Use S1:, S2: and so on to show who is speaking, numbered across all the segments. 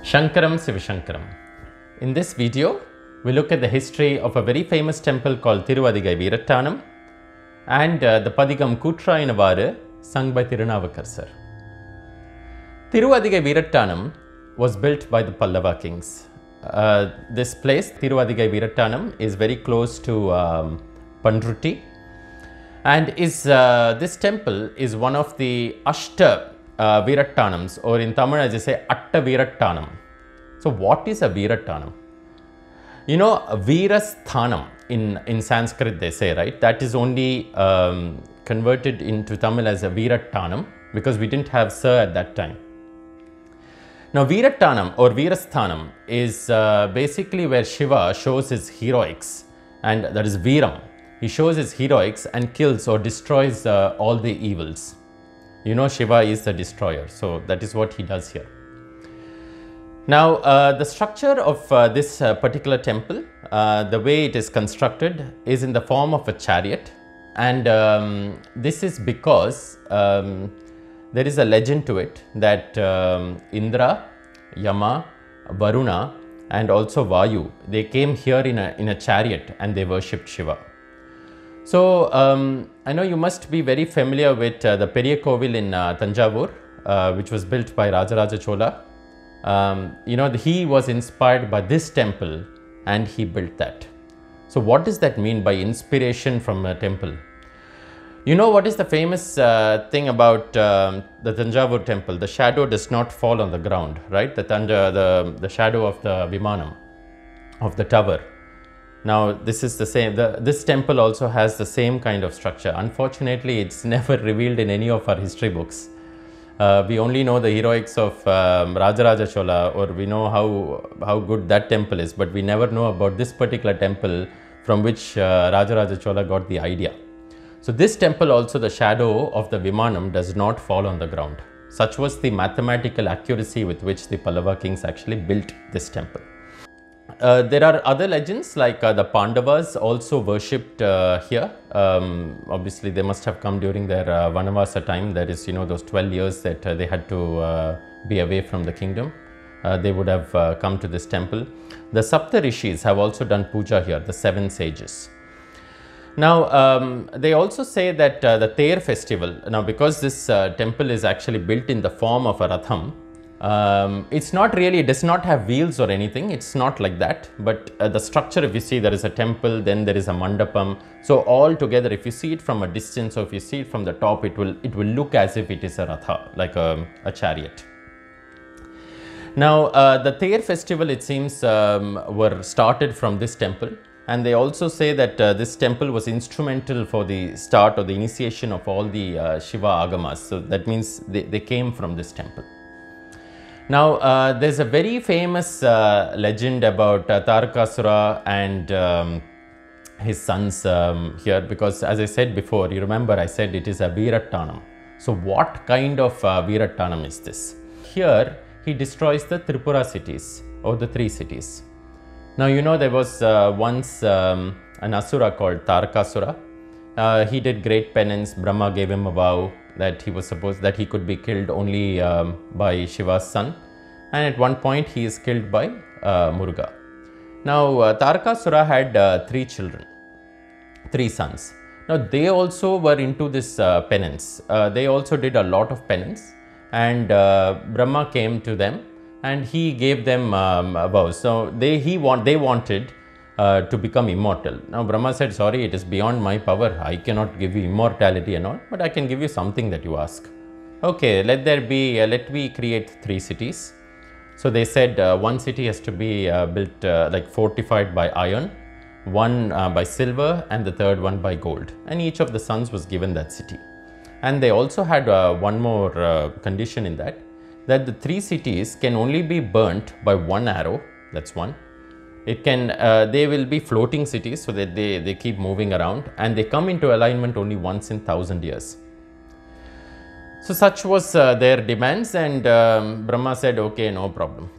S1: Shankaram, Siva. In this video, we look at the history of a very famous temple called Thiruvadhigai Veerattanam and the Padigam Kootrayinavaaru sung by Thirunavukkarasar. Thiruvadhigai Veerattanam was built by the Pallava kings. This place, Thiruvadhigai Veerattanam, is very close to Pandrutti, and this temple is one of the Ashta Veerattanams, or in Tamil as they say Atta Veerattanam. So what is a Veerattanam? You know, Veerasthanam in Sanskrit they say, right? That is only converted into Tamil as a Veerattanam because we didn't have Sir at that time. Now Veerattanam or Veerasthanam is basically where Shiva shows his heroics, and that is Veeram. He shows his heroics and kills or destroys all the evils. You know, Shiva is the destroyer, so that is what he does here. Now, the structure of this particular temple, the way it is constructed is in the form of a chariot, and this is because there is a legend to it that Indra, Yama, Varuna and also Vayu, they came here in a chariot and they worshipped Shiva. So, I know you must be very familiar with the Periya Kovil in Tanjore, which was built by Rajaraja Chola. You know, he was inspired by this temple and he built that. So, what does that mean by inspiration from a temple? You know what is the famous thing about the Tanjore temple? The shadow does not fall on the ground, right? The shadow of the Vimanam, of the tower. Now, this is the same. This temple also has the same kind of structure. Unfortunately, it's never revealed in any of our history books. We only know the heroics of Rajaraja Chola, or we know how good that temple is, but we never know about this particular temple from which Rajaraja Chola got the idea. So this temple also, the shadow of the Vimanam does not fall on the ground. Such was the mathematical accuracy with which the Pallava kings actually built this temple. There are other legends like the Pandavas also worshipped here. Obviously they must have come during their Vanavasa time. That is, you know, those 12 years that they had to be away from the kingdom. They would have come to this temple. The Sapta Rishis have also done puja here, the 7 sages. Now, they also say that the Ther festival, now because this temple is actually built in the form of a Ratham, it's not really, it does not have wheels or anything, it's not like that, but the structure, if you see, there is a temple, then there is a mandapam, so all together, if you see it from a distance or if you see it from the top, it will look as if it is a Ratha, like a chariot. Now, the Ther festival, it seems, were started from this temple, and they also say that this temple was instrumental for the start or the initiation of all the Shiva Agamas, so that means they came from this temple. Now, there's a very famous legend about Tarakasura and his sons here, because as I said before, you remember I said it is a Veerattanam. So what kind of Veerattanam is this? Here, he destroys the Tripura cities or the 3 cities. Now, you know, there was once an Asura called Tarakasura. He did great penance. Brahma gave him a vow that he was supposed that he could be killed only by Shiva's son, and at one point he is killed by Muruga. Now Tarakasura had 3 children, 3 sons. Now they also were into this penance. They also did a lot of penance, and Brahma came to them and he gave them vows. So they wanted to become immortal. Now Brahma said, sorry, it is beyond my power. I cannot give you immortality and all, but I can give you something that you ask. Okay, let me create 3 cities. So they said one city has to be built like fortified by iron, one by silver, and the third one by gold. And each of the sons was given that city. And they also had one more condition in that the 3 cities can only be burnt by 1 arrow. That's one. It can, they will be floating cities, so that they keep moving around, and they come into alignment only once in 1,000 years. So such was their demands, and Brahma said, okay, no problem.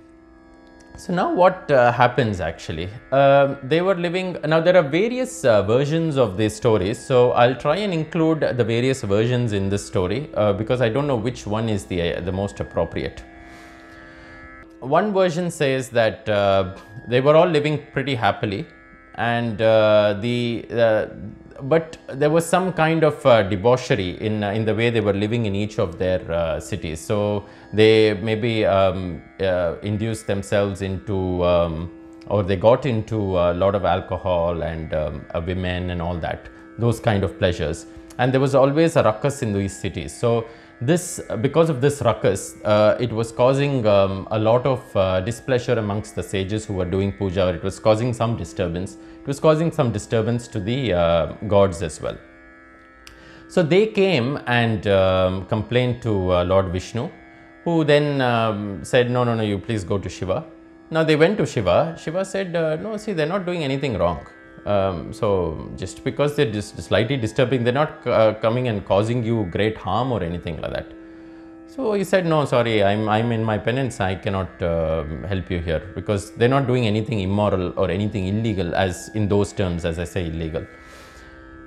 S1: So now what happens actually? They were living, now there are various versions of these stories, so I'll try and include the various versions in this story because I don't know which one is the most appropriate. one version says that they were all living pretty happily, and but there was some kind of debauchery in the way they were living in each of their cities. So they maybe induced themselves into or they got into a lot of alcohol and women and all that, those kind of pleasures. And there was always a ruckus in these cities. So this, because of this ruckus, it was causing a lot of displeasure amongst the sages who were doing puja, or it was causing some disturbance. It was causing some disturbance to the gods as well. So they came and complained to Lord Vishnu, who then said, no, you please go to Shiva. Now they went to Shiva. Shiva said, no, see, they're not doing anything wrong. So just because they're just slightly disturbing, they're not coming and causing you great harm or anything like that. So he said, no, sorry, I'm in my penance, I cannot help you here, because they're not doing anything immoral or anything illegal, as in those terms, as I say, illegal.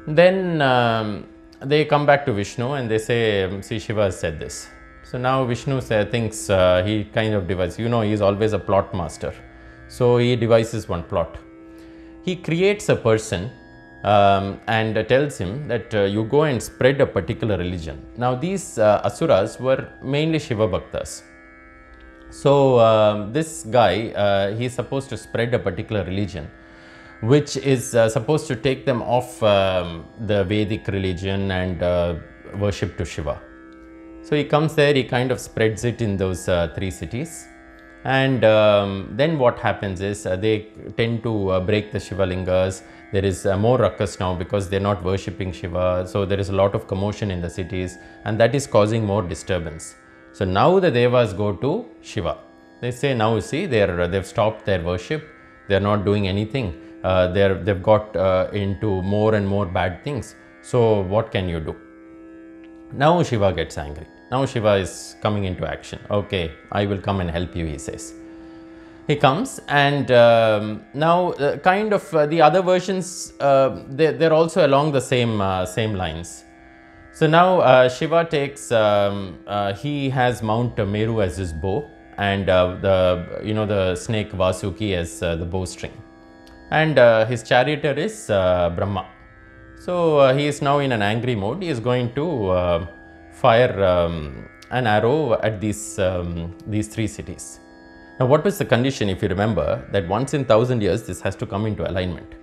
S1: Then they come back to Vishnu and they say, see, Shiva has said this. So now Vishnu thinks he kind of devises, he is always a plot master. So he devises one plot. He creates a person and tells him that you go and spread a particular religion. Now these asuras were mainly Shiva Bhaktas. So this guy, he's supposed to spread a particular religion, which is supposed to take them off the Vedic religion and worship to Shiva. So he comes there, he kind of spreads it in those 3 cities. And then what happens is they tend to break the Shiva lingas. There is more ruckus now because they're not worshipping Shiva. So there is a lot of commotion in the cities, and that is causing more disturbance. So now the Devas go to Shiva. They say, now you see, they've stopped their worship. They're not doing anything. They've got into more and more bad things. So what can you do? Now Shiva gets angry. Now Shiva is coming into action. Okay, I will come and help you, he says. He comes, and now kind of the other versions, they're also along the same lines. So now Shiva takes, he has Mount Meru as his bow, and the snake Vasuki as the bowstring. And his charioteer is Brahma. So he is now in an angry mode. He is going to fire an arrow at these 3 cities. Now what was the condition, if you remember, that once in 1,000 years this has to come into alignment.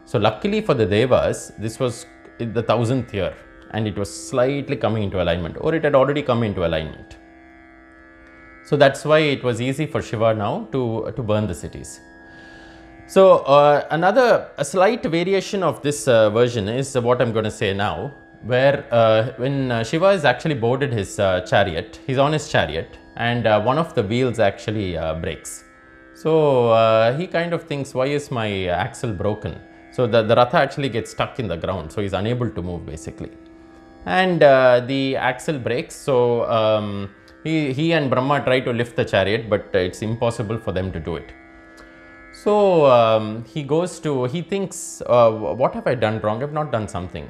S1: So luckily for the Devas, this was the 1,000th year and it was slightly coming into alignment, or it had already come into alignment. So that's why it was easy for Shiva now to burn the cities. So a slight variation of this version is what I'm going to say now, where when Shiva is actually boarded his chariot, he's on his chariot, and one of the wheels actually breaks. So he kind of thinks, why is my axle broken? So the Ratha actually gets stuck in the ground, so he's unable to move basically. And the axle breaks, so he and Brahma try to lift the chariot, but it's impossible for them to do it. So he thinks, what have I done wrong? I've not done something.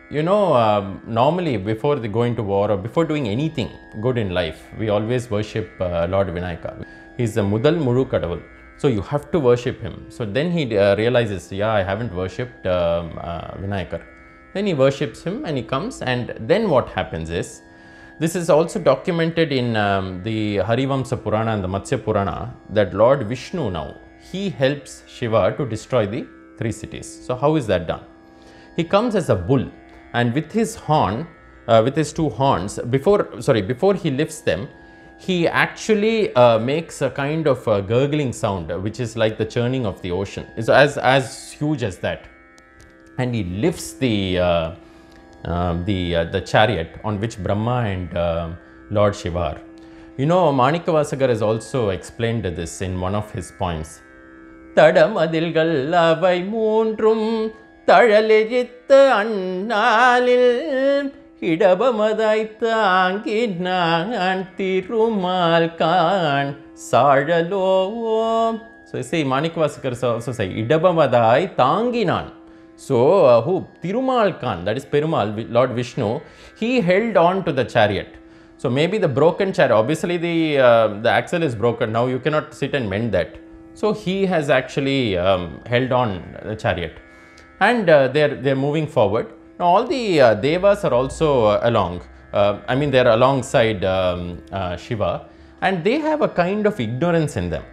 S1: Normally before going to war or before doing anything good in life, we always worship Lord Vinayaka. He's the Mudal Muru Kadavul. So you have to worship him. So then he realizes, yeah, I haven't worshipped Vinayaka. Then he worships him and he comes, and then what happens is, this is also documented in the Harivamsa Purana and the Matsya Purana, that Lord Vishnu now, he helps Shiva to destroy the 3 cities. So how is that done? He comes as a bull, and with his horn, with his 2 horns, before he lifts them, he actually makes a kind of a gurgling sound, which is like the churning of the ocean. It's as huge as that. And he lifts the chariot on which Brahma and Lord Shiva are. Manikavasagar has also explained this in one of his poems. Tadamadilgal avai moonrum தழலெஜித்த அண்ணாலில் இடபமதாய் தாங்கினான் Thirumal Khan சாழலோ. So you see, Manikavasagar also say இடபமதாய் தாங்கினான். So who? Thirumal Khan, that is Perumal, Lord Vishnu, he held on to the chariot. So maybe the broken chariot, obviously the axle is broken, now you cannot sit and mend that. So he has actually held on the chariot, and they're moving forward. Now all the devas are also along, I mean they're alongside Shiva, and they have a kind of ignorance in them.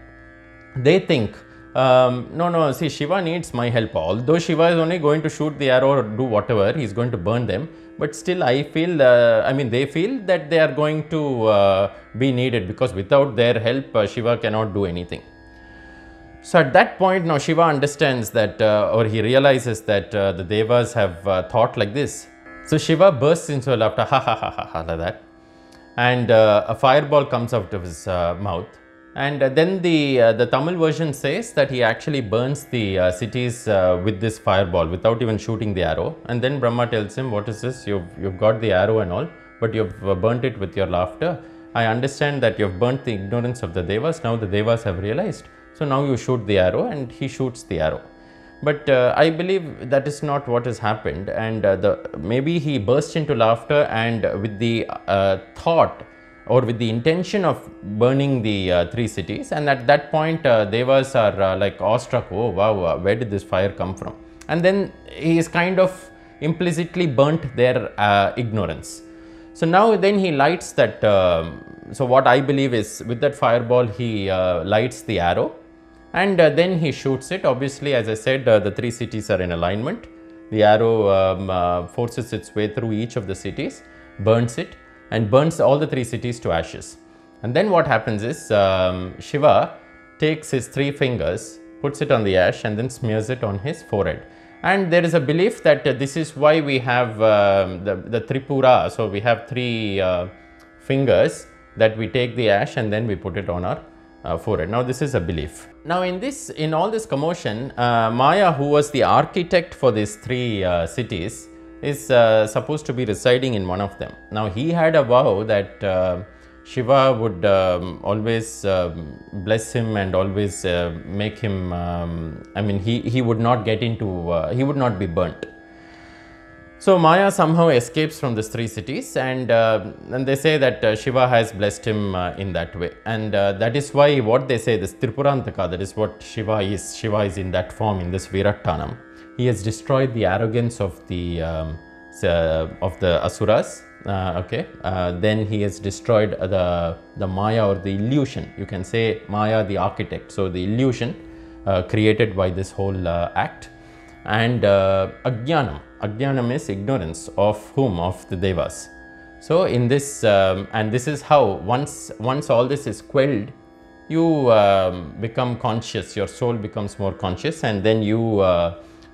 S1: They think, no, see, Shiva needs my help. Although Shiva is only going to shoot the arrow or do whatever, he's going to burn them. But still, I feel, I mean, they feel that they are going to be needed, because without their help, Shiva cannot do anything. So at that point, now Shiva understands that, or he realizes that the devas have thought like this. So Shiva bursts into laughter, ha ha ha ha ha, like that. And a fireball comes out of his mouth. And then the Tamil version says that he actually burns the cities with this fireball without even shooting the arrow. And then Brahma tells him, what is this? You've got the arrow and all, but you've burnt it with your laughter. I understand that you've burnt the ignorance of the devas. Now the devas have realized. So now you shoot the arrow, and he shoots the arrow. But I believe that is not what has happened. And maybe he burst into laughter, and with the thought, or with the intention of burning the 3 cities, and at that point devas are like awestruck, oh wow, where did this fire come from? And then he is kind of implicitly burnt their ignorance. So now then he lights that, so what I believe is, with that fireball he lights the arrow, and then he shoots it. Obviously, as I said, the 3 cities are in alignment. The arrow forces its way through each of the cities, burns it, and burns all the 3 cities to ashes. And then what happens is, Shiva takes his 3 fingers, puts it on the ash, and then smears it on his forehead. And there is a belief that this is why we have the Tripura. So we have 3 fingers that we take the ash and then we put it on our forehead. Now this is a belief. Now in all this commotion, Maya, who was the architect for these 3 cities, is supposed to be residing in one of them. Now he had a vow that Shiva would always bless him and always make him, I mean he would not get into, he would not be burnt. So Maya somehow escapes from these 3 cities, and they say that Shiva has blessed him in that way. And that is why what they say, this Tripurantaka, that is what Shiva is. Shiva is in that form, in this Veerattanam. He has destroyed the arrogance of the asuras. Then he has destroyed the Maya, or the illusion. You can say Maya, the architect. So the illusion created by this whole act. And Ajnanam. Ajnanam is ignorance of whom? Of the devas. So in this, and this is how once all this is quelled, you become conscious. Your soul becomes more conscious, and then you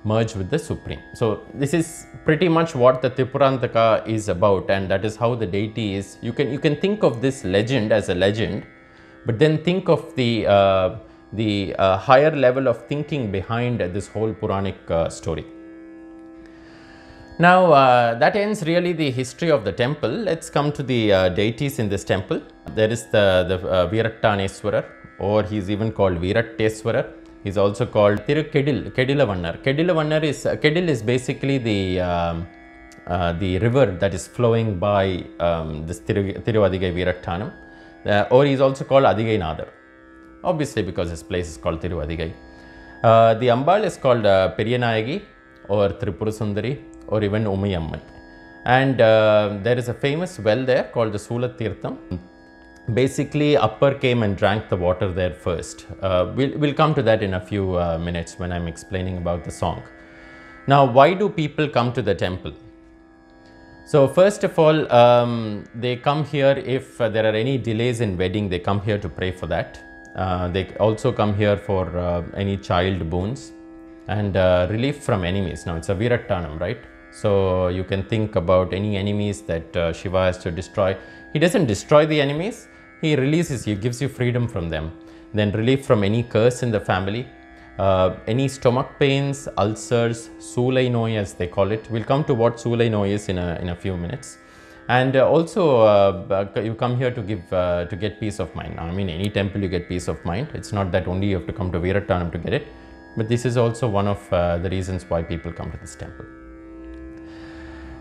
S1: merge with the Supreme. So this is pretty much what the Tripurantaka is about, and that is how the deity is. You can think of this legend as a legend, but then think of the higher level of thinking behind this whole Puranic story. Now that ends really the history of the temple. Let's come to the deities in this temple. There is the Veerattaneswarar, or he is even called Veeratteswarar. He is also called Kedilavannar. Kedil is basically the river that is flowing by this Thiruvadhigai Veerattanam, or he is also called Adhigainadar, obviously because his place is called Thiruvadhigai. The Ambal is called Periyanayagi, or Tripurasundari, or even Umayamman. And there is a famous well there called the Sulatirtham. Basically, Appar came and drank the water there first. We'll come to that in a few minutes when I'm explaining about the song. Now, why do people come to the temple? So first of all, they come here if there are any delays in wedding. They come here to pray for that. They also come here for any child boons and relief from enemies. Now it's a Veerattanam, right? So you can think about any enemies that Shiva has to destroy. He doesn't destroy the enemies, he releases you, gives you freedom from them. Then relief from any curse in the family, any stomach pains, ulcers, soolai noi as they call it. We'll come to what soolai noi is in a few minutes. And also you come here to get peace of mind. Now, I mean, any temple you get peace of mind. It's not that only you have to come to Veerattanam to get it, but this is also one of the reasons why people come to this temple.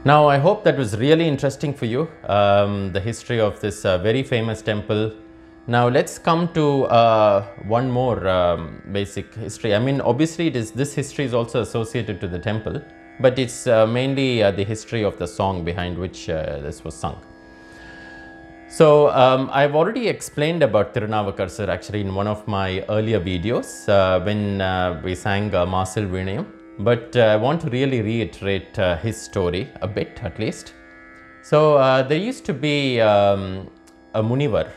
S1: Now I hope that was really interesting for you, the history of this very famous temple. Now let's come to one more basic history. I mean, obviously this history is also associated to the temple, but it's mainly the history of the song behind which this was sung. So I've already explained about Thirunavukkarasar actually in one of my earlier videos when we sang Marcel Vinayam, but I want to really reiterate his story a bit at least. So there used to be a Munivar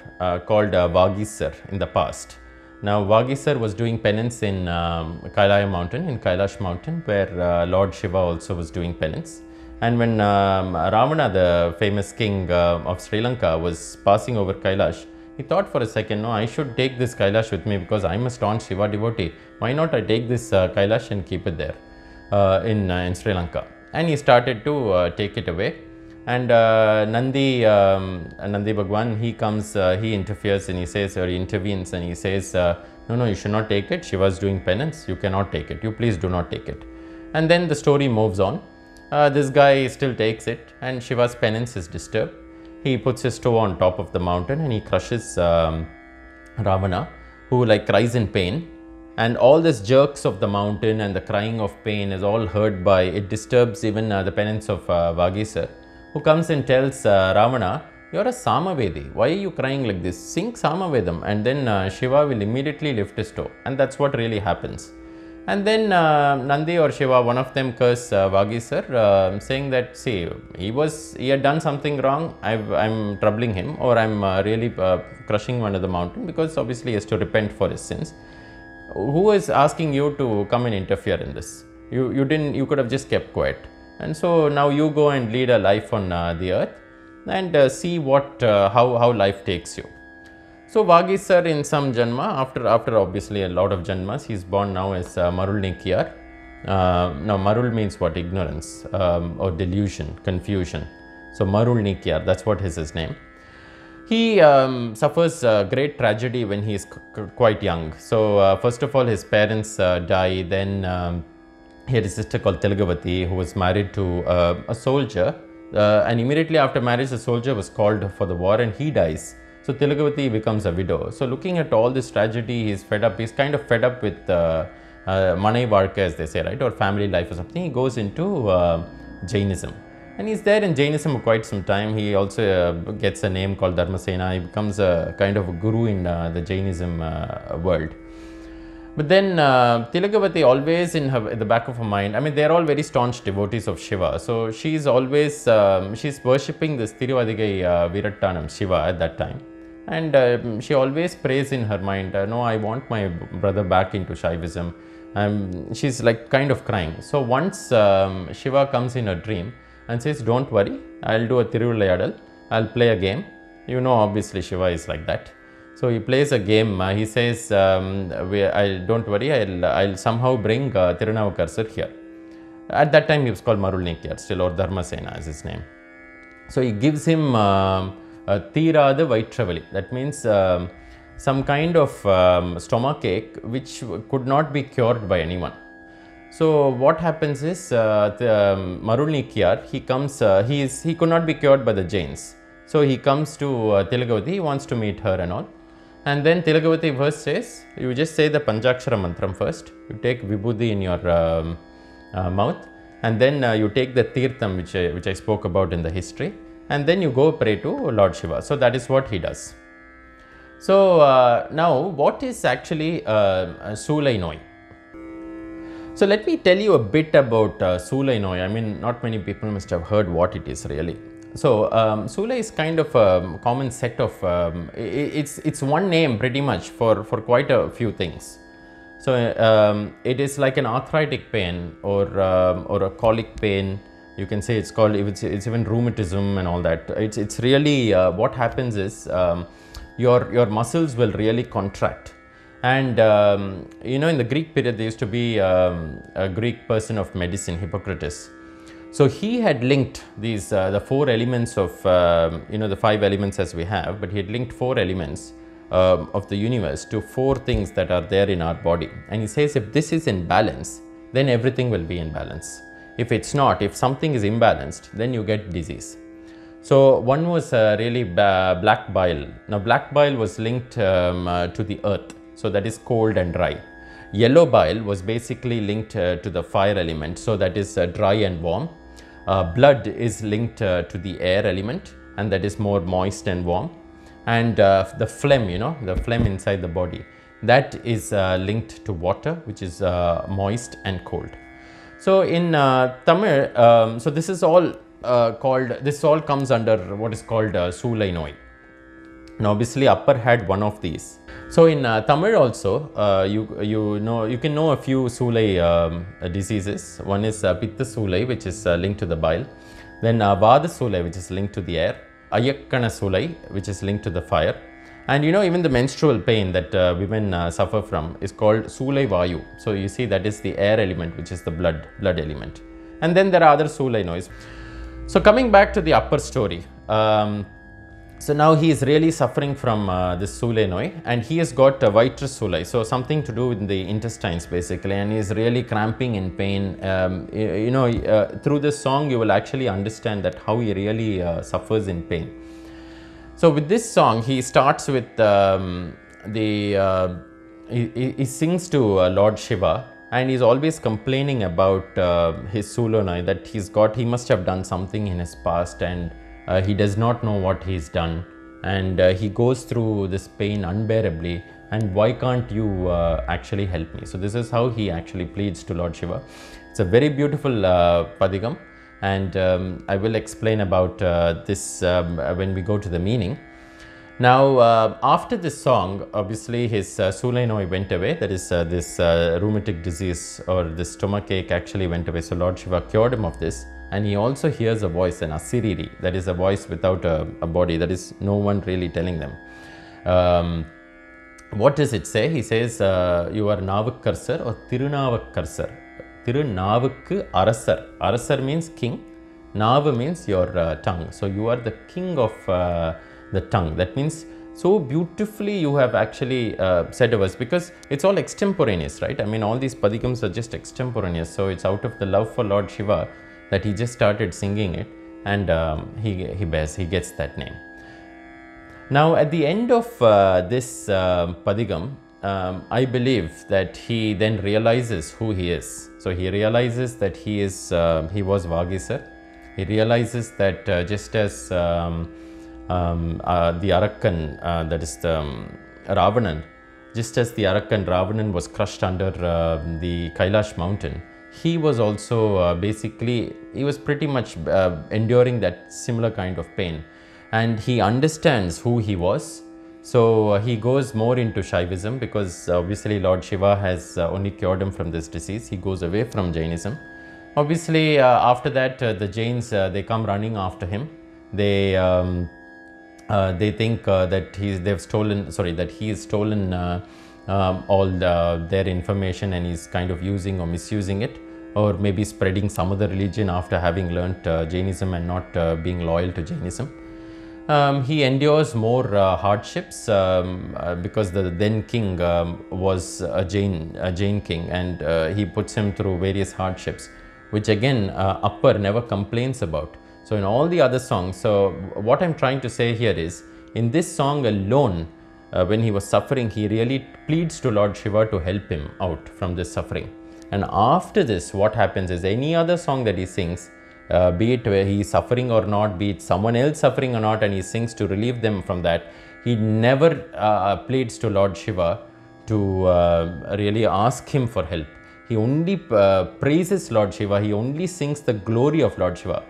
S1: called Vagisar in the past. Now Vagisar was doing penance in Kailaya mountain, in Kailash mountain, where Lord Shiva also was doing penance. And when Ravana, the famous king of Sri Lanka, was passing over Kailash, he thought for a second, no, I should take this Kailash with me because I'm a staunch Shiva devotee. Why not I take this Kailash and keep it there in Sri Lanka? And he started to take it away. And Nandi Bhagwan, he comes, he interferes and he says, or he intervenes and he says, no, you should not take it. Shiva is doing penance. You cannot take it. You please do not take it. And then the story moves on. This guy still takes it and Shiva's penance is disturbed. He puts his toe on top of the mountain and he crushes Ravana, who like cries in pain. And all this jerks of the mountain and the crying of pain is all heard by, it disturbs even the penance of Vagisar, who comes and tells Ravana, you're a Samavedi, why are you crying like this? Sing Samavedam. And then Shiva will immediately lift his toe. And that's what really happens. And then Nandi or Shiva, one of them curse Vagisar, saying that, see, he had done something wrong, I'm troubling him, or I'm really crushing him under the mountain, because obviously he has to repent for his sins. Who is asking you to come and interfere in this? You could have just kept quiet. And so now you go and lead a life on the earth and see how life takes you. So Vagisar in some janma, after obviously a lot of janmas, he is born now as Marul Nikiyar. Now Marul means what? Ignorance or delusion, confusion. So Marul Nikiyar, that's what is his name. He suffers great tragedy when he is quite young. So first of all his parents die, then he had a sister called Telagavati who was married to a soldier, and immediately after marriage the soldier was called for the war and he dies. So Tilagavati becomes a widow. So looking at all this tragedy, he's fed up. He's kind of fed up with Manai Varka, as they say, right, or family life or something. He goes into Jainism. And he's there in Jainism for quite some time. He also gets a name called Dharmasena. He becomes a kind of a guru in the Jainism world. But then Tilagavati always in the back of her mind, I mean, they're all very staunch devotees of Shiva. So she's always, she's worshipping this Thiruvadhigai Veerattanam, Shiva at that time. And she always prays in her mind, no, I want my brother back into Shaivism. She's like kind of crying. So once Shiva comes in her dream and says, don't worry, I'll do a Thiruvilayadal, I'll play a game. You know, obviously Shiva is like that. So he plays a game. He says, don't worry, I'll somehow bring Thirunavukkarasar here. At that time he was called Marul Nikiyar still, or Dharmasena is his name. So he gives him Theerada Vaitravali. That means some kind of stomach ache which could not be cured by anyone. So what happens is Marul Nikiyar, he comes, he could not be cured by the Jains. So he comes to Tilagavati, he wants to meet her and all. And then Tilagavati first says, you just say the Panchakshara mantram first. You take Vibhuti in your mouth, and then you take the Tirtham which I spoke about in the history, and then you go pray to Lord Shiva. So that is what he does. So now what is actually soolai noi? So let me tell you a bit about soolai noi. I mean, not many people must have heard what it is really. So soolai is kind of a common set of, it's one name pretty much for quite a few things. So it is like an arthritic pain or a colic pain. You can say it's called, it's even rheumatism and all that. It's really what happens is your muscles will really contract. And you know, in the Greek period there used to be a Greek person of medicine, Hippocrates. So he had linked these the 4 elements of you know, the 5 elements as we have, but he had linked 4 elements of the universe to 4 things that are there in our body. And he says if this is in balance, then everything will be in balance. If it's not, if something is imbalanced, then you get disease. So one was really black bile. Now black bile was linked to the earth, so that is cold and dry. Yellow bile was basically linked to the fire element, so that is dry and warm. Blood is linked to the air element, and that is more moist and warm. And the phlegm, the phlegm inside the body, that is linked to water, which is moist and cold. So in Tamil, so this is all this all comes under what is called soolai noi. Now obviously Appar had one of these. So in Tamil also, you can know a few soolai diseases. One is pitta soolai, which is linked to the bile. Then vada soolai, which is linked to the air. Ayakkana soolai, which is linked to the fire. And even the menstrual pain that women suffer from is called soolai vayu. So you see, that is the air element, which is the blood element. And then there are other soolai noise. So coming back to the Appar story. So now he is really suffering from this soolai noi, and he has got vitrus soolai, so something to do with the intestines basically, and he is really cramping in pain. Through this song you will actually understand that how he really suffers in pain. So with this song he starts with he sings to Lord Shiva, and he's always complaining about his soolai noi, that he must have done something in his past, and he does not know what he's done, and he goes through this pain unbearably, and why can't you actually help me? So this is how he actually pleads to Lord Shiva. It's a very beautiful padigam, and I will explain about this when we go to the meaning. Now after this song, obviously his soolai noi went away, that is this rheumatic disease or this stomachache actually went away. So Lord Shiva cured him of this. And he also hears a voice, an asiriri, that is a voice without a body, that is no one really telling them. What does it say? He says, you are Navukkarasar or Thirunavukkarasar. Thirunavukkarasar. Arasar means king. Nav means your tongue. So you are the king of the tongue. That means so beautifully you have actually said of us, because it's all extemporaneous, right? I mean, all these padigams are just extemporaneous. So it's out of the love for Lord Shiva that he just started singing it, and he gets that name. Now at the end of this padigam, I believe that he then realizes who he is. So he realizes that he was Vagisar. He realizes that just as the Arakkan, that is the Ravanan, just as the Arakkan Ravanan was crushed under the Kailash mountain, he was also he was pretty much enduring that similar kind of pain, and he understands who he was. So he goes more into Shaivism, because obviously Lord Shiva has only cured him from this disease. He goes away from Jainism. Obviously after that the Jains, they come running after him. They think that he has stolen all their information, and he's kind of using or misusing it, or maybe spreading some other religion after having learnt Jainism and not being loyal to Jainism. He endures more hardships because the then king was a Jain king, and he puts him through various hardships, which again Appar never complains about. So in all the other songs, so what I'm trying to say here is, in this song alone, when he was suffering, he really pleads to Lord Shiva to help him out from this suffering. And after this, what happens is, any other song that he sings, be it where he is suffering or not, be it someone else suffering or not, and he sings to relieve them from that, he never pleads to Lord Shiva to really ask him for help. He only praises Lord Shiva. He only sings the glory of Lord Shiva.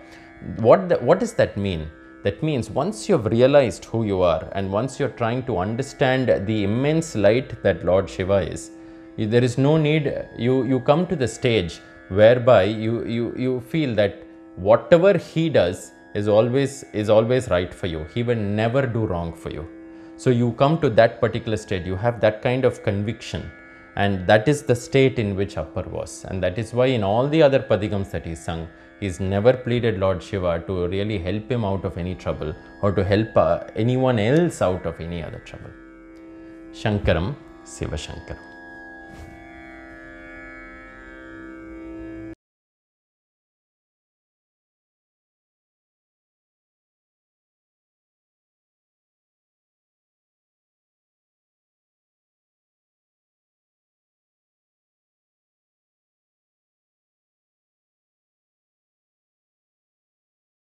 S1: What does that mean? That means once you have realized who you are, and once you're trying to understand the immense light that Lord Shiva is, there is no need, you come to the stage whereby you feel that whatever he does is always right for you. He will never do wrong for you. So you come to that particular state, you have that kind of conviction, and that is the state in which Appar was. And that is why in all the other padigams that he sung, he's never pleaded Lord Shiva to really help him out of any trouble, or to help anyone else out of any other trouble. Shankaram, Siva Shankaram.